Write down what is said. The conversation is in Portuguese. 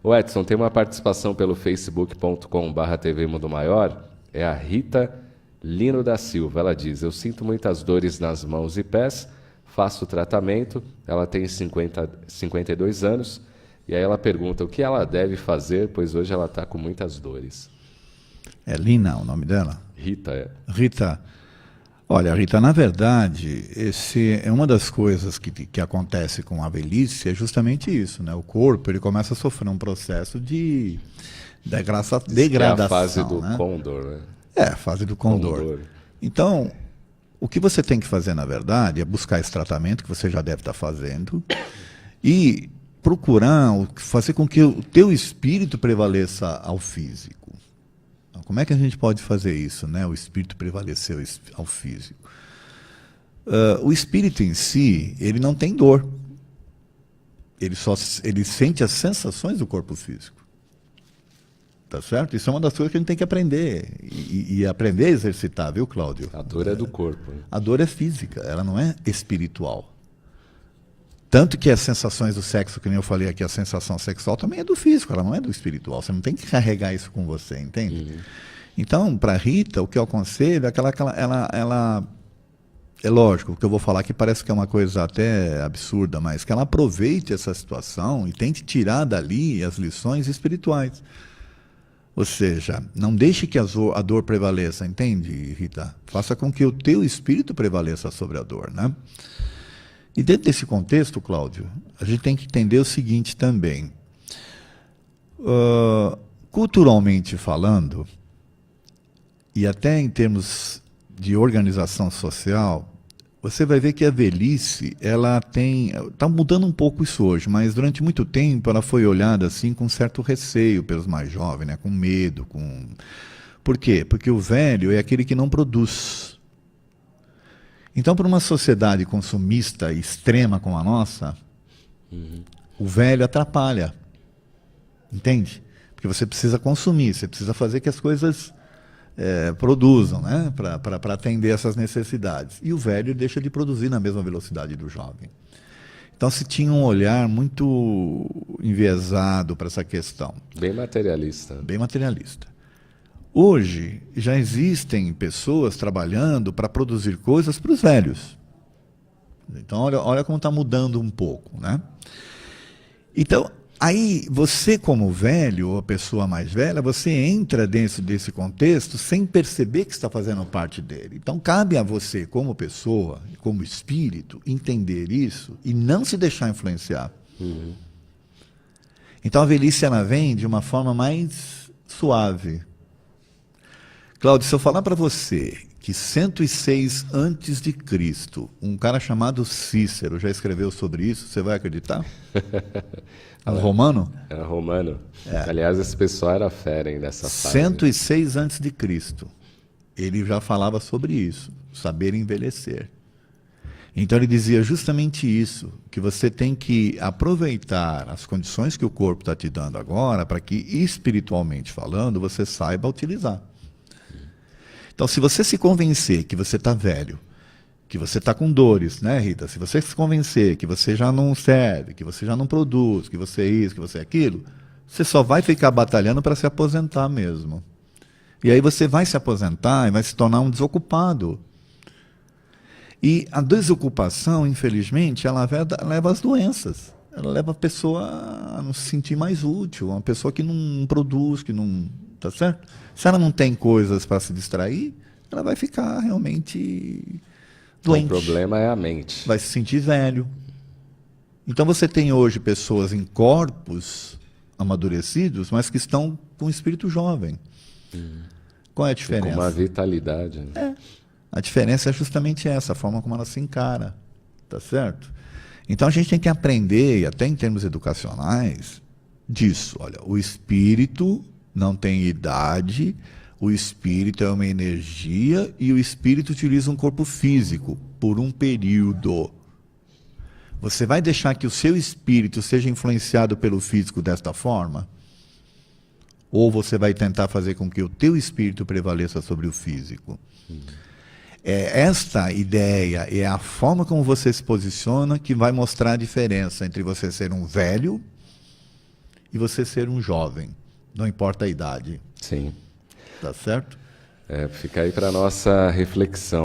O Edson, tem uma participação pelo facebook.com/TV Mundo Maior. É a Rita Lino da Silva. Ela diz: eu sinto muitas dores nas mãos e pés, faço tratamento. Ela tem 52 anos. E aí ela pergunta o que ela deve fazer, pois hoje ela está com muitas dores. É Lina o nome dela? Rita, é. Rita, olha, Rita, na verdade, esse é uma das coisas que acontece com a velhice, é justamente isso, né? O corpo, ele começa a sofrer um processo de degradação. É a fase do Condor, né? É, a fase do Condor. Então, o que você tem que fazer, na verdade, é buscar esse tratamento que você já deve estar fazendo e procurar fazer com que o teu espírito prevaleça ao físico. Então, como é que a gente pode fazer isso, né? O espírito prevalecer ao físico. O espírito em si, ele não tem dor. Ele sente as sensações do corpo físico. Tá certo? Isso é uma das coisas que a gente tem que aprender. E aprender a exercitar, viu, Cláudio? A dor é do corpo. Né? A dor é física, ela não é espiritual. Tanto que as sensações do sexo, que nem eu falei aqui, a sensação sexual também é do físico, ela não é do espiritual. Você não tem que carregar isso com você, entende? Uhum. Então, para Rita, o que eu aconselho é que ela é lógico, o que eu vou falar aqui parece que é uma coisa até absurda, mas que ela aproveite essa situação e tente tirar dali as lições espirituais. Ou seja, não deixe que a dor prevaleça, entende, Rita? Faça com que o teu espírito prevaleça sobre a dor, né? E dentro desse contexto, Cláudio, a gente tem que entender o seguinte também. Culturalmente falando, e até em termos de organização social, você vai ver que a velhice, ela está mudando um pouco isso hoje, mas durante muito tempo ela foi olhada assim com certo receio pelos mais jovens, né? Com medo. Por quê? Porque o velho é aquele que não produz. Então, para uma sociedade consumista extrema como a nossa, o velho atrapalha. Entende? Porque você precisa consumir, você precisa fazer que as coisas produzam, né? Para atender essas necessidades. E o velho deixa de produzir na mesma velocidade do jovem. Então, se tinha um olhar muito enviesado para essa questão. Bem materialista. Bem materialista. Hoje, já existem pessoas trabalhando para produzir coisas para os velhos. Então, olha como está mudando um pouco, né? Então, aí, você como velho, ou a pessoa mais velha, você entra dentro desse contexto sem perceber que está fazendo parte dele. Então, cabe a você, como pessoa, como espírito, entender isso e não se deixar influenciar. Uhum. Então, a velhice, ela vem de uma forma mais suave. Cláudio, se eu falar para você que 106 a.C., um cara chamado Cícero já escreveu sobre isso, você vai acreditar? Era romano? Era romano. Aliás, esse pessoal era fera nessa fase. 106 a.C., ele já falava sobre isso, saber envelhecer. Então ele dizia justamente isso, que você tem que aproveitar as condições que o corpo está te dando agora, para que, espiritualmente falando, você saiba utilizar. Então, se você se convencer que você está velho, que você está com dores, né, Rita? Se você se convencer que você já não serve, que você já não produz, que você é isso, que você é aquilo, você só vai ficar batalhando para se aposentar mesmo. E aí você vai se aposentar e vai se tornar um desocupado. E a desocupação, infelizmente, ela leva às doenças. Ela leva a pessoa a não se sentir mais útil, uma pessoa que não produz, que não... Tá certo? Se ela não tem coisas para se distrair, ela vai ficar realmente doente. O problema é a mente. Vai se sentir velho. Então você tem hoje pessoas em corpos amadurecidos, mas que estão com um espírito jovem. Qual é a diferença? E com uma vitalidade. Né? A diferença é justamente essa, a forma como ela se encara. Tá certo? Então a gente tem que aprender, e até em termos educacionais, disso. Olha, o espírito não tem idade, o espírito é uma energia e o espírito utiliza um corpo físico por um período. Você vai deixar que o seu espírito seja influenciado pelo físico desta forma? Ou você vai tentar fazer com que o teu espírito prevaleça sobre o físico? É esta ideia, é a forma como você se posiciona que vai mostrar a diferença entre você ser um velho e você ser um jovem, não importa a idade. Sim. Tá certo? Fica aí para nossa reflexão.